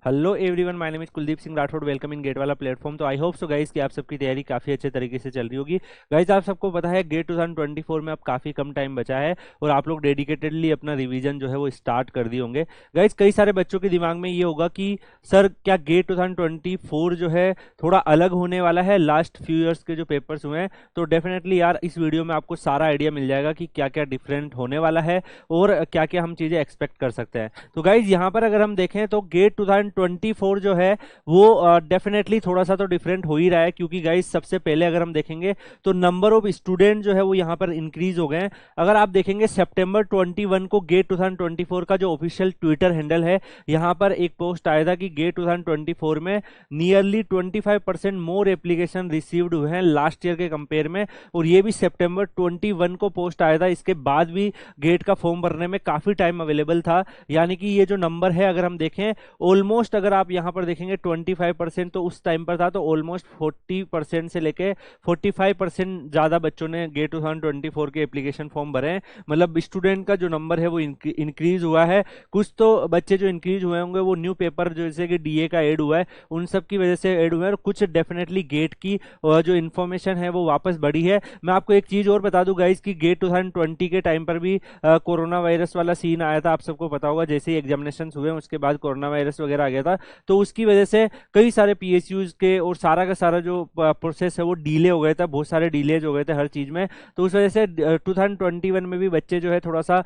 Hello everyone, my name is Kuldeep Singh Rathore. Welcome in gate वाला platform. तो I hope so guys कि आप सबकी तैयारी काफ़ी अच्छे तरीके से चल रही होगी। गाइस आप सबको पता है गेट 2024 में अब काफ़ी कम टाइम बचा है और आप लोग डेडिकेटेडली अपना रिवीजन जो है वो स्टार्ट कर दिए होंगे। गाइस कई सारे बच्चों के दिमाग में ये होगा कि सर क्या गेट 2024 जो है थोड़ा अलग होने वाला है लास्ट फ्यू ईयर्स के जो पेपर्स हुए हैं। तो डेफिनेटली यार इस वीडियो में आपको सारा आइडिया मिल जाएगा कि क्या क्या डिफरेंट होने वाला है और क्या क्या हम चीज़ें एक्सपेक्ट कर सकते हैं। तो गाइज यहाँ पर अगर हम देखें तो गेट 2024 जो है वो डेफिनेटली थोड़ा सा तो डिफरेंट हो ही रहा है, क्योंकि गाइज सबसे पहले अगर हम देखेंगे तो नंबर ऑफ स्टूडेंट जो है वो यहाँ पर इंक्रीज हो गए हैं। अगर आप देखेंगे सितंबर 21 को गेट 2024 का जो ऑफिशियल ट्विटर हैंडल है, यहाँ पर एक पोस्ट आया था कि गेट 2024 में नियरली 25% मोर एप्लीकेशन रिसीव्ड हुए हैं लास्ट ईयर के कंपेयर में। और ये भी सितंबर 21 को पोस्ट आया था। इसके बाद भी गेट का फॉर्म भरने में काफ़ी टाइम अवेलेबल था, यानी कि ये जो नंबर है अगर हम देखें ऑलमोस्ट, अगर आप यहाँ पर देखेंगे 25% तो उस टाइम पर था, तो ऑलमोस्ट 40% से लेके 45% ज़्यादा बच्चों ने गेट 2024 के एप्लीकेशन फॉर्म भरे हैं। मतलब स्टूडेंट का जो नंबर है वो इंक्रीज हुआ है। कुछ तो बच्चे जो इंक्रीज हुए होंगे वो न्यू पेपर जैसे कि डीए का ऐड हुआ है उन सब की वजह से ऐड हुए हैं, और कुछ डेफिनेटली गेट की जो इन्फॉर्मेशन है वो वापस बढ़ी है। मैं आपको एक चीज़ और बता दूं गाइज कि गेट 2020 के टाइम पर भी कोरोना वायरस वाला सीन आया था, आप सबको पता होगा। जैसे ही एग्जामिनेशन हुए उसके बाद कोरोना वायरस वगैरह आ गया था, तो उसकी वजह से कई सारे पीएसयूज के और सारा का सारा जो प्रोसेस है वो डिले हो गया था, बहुत सारे डिलेज हो गए थे हर चीज़ में। तो उस वजह से 2021 में भी बच्चे जो है थोड़ा सा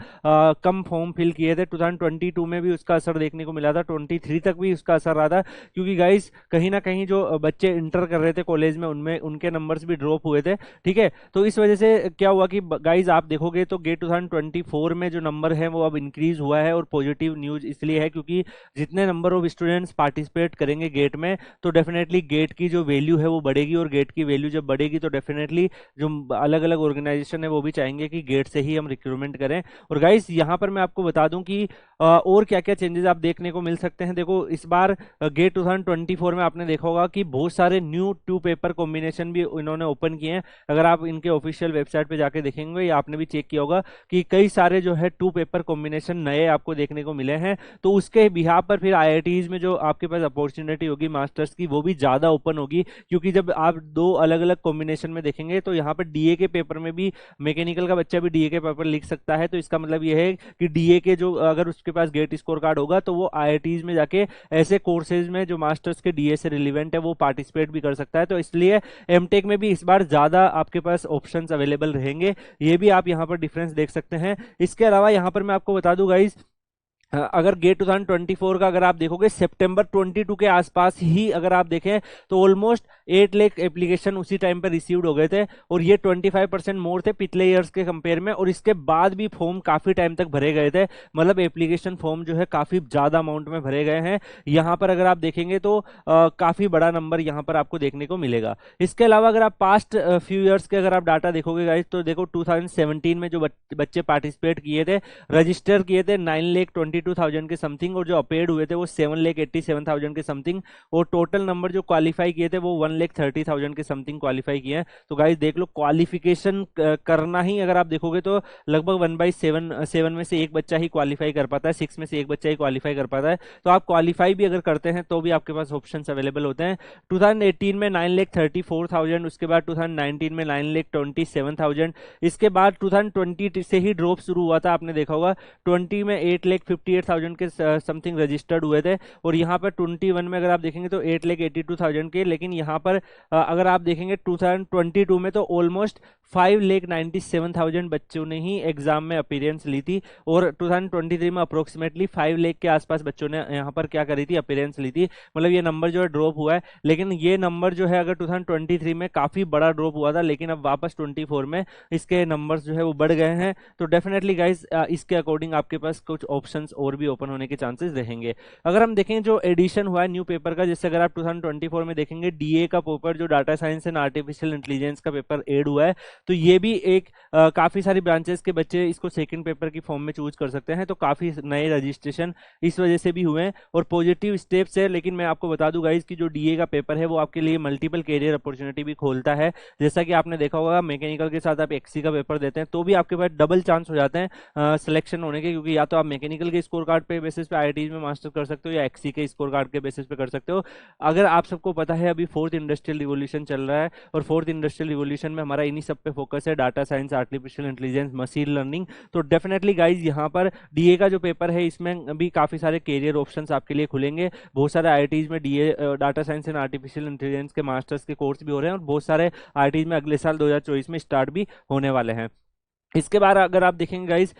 कम फॉर्म फिल किए थे। 2022 में भी उसका असर देखने को मिला था, 23 तक भी उसका असर रहा था, क्योंकि गाइज कहीं ना कहीं जो बच्चे इंटर कर रहे थे कॉलेज में उनमें उनके नंबर्स भी ड्रॉप हुए थे। ठीक है, तो इस वजह से क्या हुआ कि गाइज आप देखोगे तो गेट 2024 में जो नंबर है वो अब इंक्रीज हुआ है। और पॉजिटिव न्यूज इसलिए है क्योंकि जितने नंबर ऑफ स्टूडेंट्स पार्टिसिपेट करेंगे गेट में, तो डेफिनेटली गेट की जो वैल्यू है वो बढ़ेगी, और गेट की वैल्यू जब बढ़ेगी तो डेफिनेटली जो अलग अलग ऑर्गेनाइजेशन है वो भी चाहेंगे कि गेट से ही हम रिक्रूटमेंट करें। और गाइज यहाँ पर मैं आपको बता दूं कि और क्या क्या चेंजेस आप देखने को मिल सकते हैं। देखो इस बार गेट 2024 में आपने देखा होगा कि बहुत सारे न्यू टू पेपर कॉम्बिनेशन भी इन्होंने ओपन किए हैं। अगर आप इनके ऑफिशियल वेबसाइट पे जाके देखेंगे या आपने भी चेक किया होगा कि कई सारे जो है टू पेपर कॉम्बिनेशन नए आपको देखने को मिले हैं। तो उसके बिहाफ पर फिर आईआईटीज में जो आपके पास अपॉर्चुनिटी होगी मास्टर्स की वो भी ज़्यादा ओपन होगी, क्योंकि जब आप दो अलग अलग कॉम्बिनेशन में देखेंगे तो यहाँ पर डीए के पेपर में भी मैकेनिकल का बच्चा भी डीए के पेपर लिख सकता है। तो इसका मतलब ये है कि डीए के जो अगर उसके पास गेट स्कोर कार्ड होगा तो वो आईआईटीज में जाके ऐसे कोर्सेज में जो मास्टर्स के डीए से रिलेवेंट है वो पार्टिसिपेट भी कर सकता है। तो इसलिए एमटेक में भी इस बार ज़्यादा आपके पास ऑप्शंस अवेलेबल रहेंगे। ये भी आप यहाँ पर डिफरेंस देख सकते हैं। इसके अलावा यहाँ पर मैं आपको बता दूं गाइज, अगर गेट 2024 का अगर आप देखोगे सितंबर 22 के आसपास ही अगर आप देखें तो ऑलमोस्ट 8 लाख एप्लीकेशन उसी टाइम पर रिसीव्ड हो गए थे, और ये 25% मोर थे पिछले ईयर्स के कंपेयर में। और इसके बाद भी फॉर्म काफ़ी टाइम तक भरे गए थे, मतलब एप्लीकेशन फॉर्म जो है काफ़ी ज़्यादा अमाउंट में भरे गए हैं। यहाँ पर अगर आप देखेंगे तो काफ़ी बड़ा नंबर यहाँ पर आपको देखने को मिलेगा। इसके अलावा अगर आप पास्ट फ्यू ईयर्स के अगर आप डाटा देखोगे गाइज, तो देखो 2017 में जो बच्चे पार्टिसिपेट किए थे, रजिस्टर किए थे 9,22,000 के समथिंग, और जो अपेड हुए थे वो 7,87,000 के समथिंग, और टोटल नंबर जो क्वालिफाई किए थे वो 1,30,000 के समथिंग क्वालिफाई किए हैं। तो गाइस देख लो, क्वालिफिकेशन करना ही अगर आप देखोगे तो लगभग 1/7 में से एक बच्चा ही क्वालिफाई कर पाता है, 6 में से एक बच्चा ही क्वालिफाई कर पाता है। तो आप क्वालिफाई भी अगर करते हैं तो भी आपके पास ऑप्शन अवेलेबल होते हैं। 2018 में 9,34,000, उसके बाद 2019 में 9,27,000, इसके बाद 2020 से ही ड्रॉप शुरू हुआ था, आपने देखा होगा। 20 में 8,58,000 के समथिंग रजिस्टर्ड हुए थे, और यहाँ पर 21 में अगर आप देखेंगे तो 8,82,000 के। लेकिन यहाँ पर अगर आप देखेंगे 2022 में तो ऑलमोस्ट 5,97,000 बच्चों ने ही एग्जाम में अपीयरेंस ली थी, और 2023 में अप्रोक्सीमेटली 5 लाख के आसपास बच्चों ने यहाँ पर क्या करी थी, अपीयरेंस ली थी। मतलब ये नंबर जो है ड्रॉप हुआ है, लेकिन ये नंबर जो है अगर 2023 में काफ़ी बड़ा ड्रॉप हुआ था, लेकिन अब वापस 24 में इसके नंबर्स जो है वो बढ़ गए हैं। तो डेफिनेटली गाइज इसके अकॉर्डिंग आपके पास कुछ ऑप्शंस और भी ओपन होने के चांसेस रहेंगे। अगर हम देखें जो एडिशन हुआ है न्यू पेपर का, जैसे अगर आप 2024 में देखेंगे डीए का पेपर जो data science and artificial intelligence का पेपर ऐड हुआ है, तो ये भी एक काफ़ी सारी ब्रांचेस के बच्चे इसको सेकंड पेपर की फॉर्म में चूज कर सकते हैं। तो काफ़ी नए रजिस्ट्रेशन इस वजह से भी हुए हैं और पॉजिटिव स्टेप्स है। लेकिन मैं आपको बता दूं गाइज कि जो डीए का पेपर है वो आपके लिए मल्टीपल कैरियर अपॉर्चुनिटी भी खोलता है। जैसा कि आपने देखा होगा मैकेनिकल के साथ आप एक्सी का पेपर देते हैं तो भी आपके पास डबल चांस हो जाते हैं सिलेक्शन होने के, क्योंकि या तो आप मैकेनिकल के स्कोर कार्ड पे बेसिस पे आईआईटीज में मास्टर कर सकते हो या एक्सी के स्कोर कार्ड के बेसिस पे कर सकते हो। अगर आप सबको पता है अभी फोर्थ इंडस्ट्रियल रिवोल्यूशन चल रहा है और फोर्थ इंडस्ट्रियल रिवोल्यूशन में हमारा इन्हीं सब पे फोकस है, data science, artificial intelligence, machine learning. तो डेफिनेटली गाइज यहाँ पर डीए का जो पेपर है इसमें भी काफी सारे कैरियर ऑप्शंस आपके लिए खुलेंगे। बहुत सारे आईआईटीज में DA data science and artificial intelligence के मास्टर्स के कोर्स भी हो रहे हैं और बहुत सारे आईआईटीज में अगले साल 2024 में स्टार्ट भी होने वाले हैं। इसके बाद अगर आप देखेंगे गाइज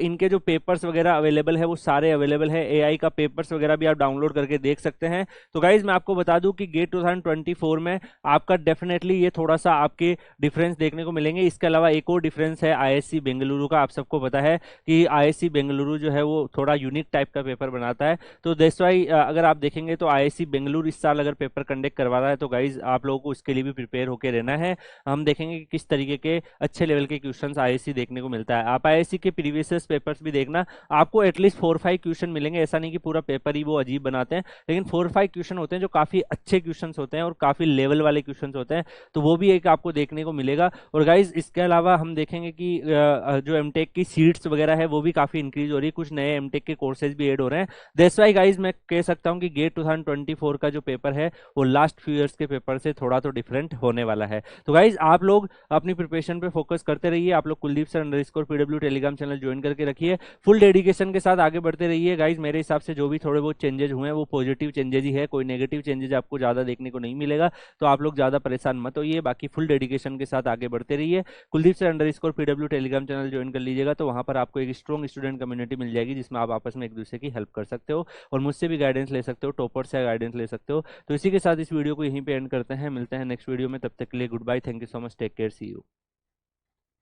इनके जो पेपर्स वगैरह अवेलेबल है वो सारे अवेलेबल है। एआई का पेपर्स वगैरह भी आप डाउनलोड करके देख सकते हैं। तो गाइज मैं आपको बता दूं कि गेट 2024 में आपका डेफिनेटली ये थोड़ा सा आपके डिफरेंस देखने को मिलेंगे। इसके अलावा एक और डिफरेंस है आईएससी बेंगलुरु का। आप सबको पता है कि आईएससी बेंगलुरु जो है वो थोड़ा यूनिक टाइप का पेपर बनाता है। तो दैट्स वाई अगर आप देखेंगे तो आईएससी बेंगलुरु इस साल अगर पेपर कंडक्ट करवा रहा है तो गाइज आप लोगों को उसके लिए भी प्रिपेयर होकर रहना है। हम देखेंगे कि किस तरीके के अच्छे लेवल के क्वेश्चन आईएससी देखने को मिलता है। आप आईएससी के प्रीवियस पेपर्स भी देखना, आपको एटलीस्ट 4-5 क्वेश्चन मिलेंगे। ऐसा नहीं कि पूरा पेपर ही वो अजीब बनाते हैं, लेकिन 4-5 क्वेश्चन होते हैं जो काफी अच्छे क्वेश्चन होते हैं और काफी लेवल वाले क्वेश्चन होते हैं। तो वो भी एक आपको देखने को मिलेगा। और गाइज इसके अलावा हम देखेंगे कि जो एमटेक की सीट्स वगैरह है वो भी काफी इंक्रीज हो रही है, कुछ नए एमटेक के कोर्सेज भी ऐड हो रहे हैं। दैट्स वाई गाइज मैं कह सकता हूँ कि गेट 2024 का जो पेपर है वो लास्ट फ्यू ईयर्स के पेपर से थोड़ा तो डिफरेंट होने वाला है। तो गाइज आप लोग अपनी प्रिपरेशन पे फोकस करते रहिए। आप लोग Kuldeep sir underscore PW Telegram channel join करके रखिए, फुल डेडिकेशन के साथ आगे बढ़ते रहिए। गाइज मेरे हिसाब से जो भी थोड़े बहुत चेंजेस हुए हैं वो पॉजिटिव चेंजेस ही है, कोई नेगेटिव चेंजेस आपको ज्यादा देखने को नहीं मिलेगा। तो आप लोग ज्यादा परेशान मत होइए, बाकी फुल डेडिकेशन के साथ आगे बढ़ते रहिए। Kuldeep sir underscore PW Telegram channel join कर लीजिएगा तो वहां पर आपको एक स्ट्रॉन्ग स्टूडेंट कम्युनिटी मिल जाएगी जिसमें आप आपस में एक दूसरे की हेल्प कर सकते हो और मुझसे भी गाइडेंस ले सकते हो, टॉपर से गाइडेंस ले सकते हो। तो इसी के साथ इस वीडियो को यहीं पे एंड करते हैं, मिलते हैं नेक्स्ट वीडियो में। तब तक के लिए goodbye, thank you so much, take care, see you.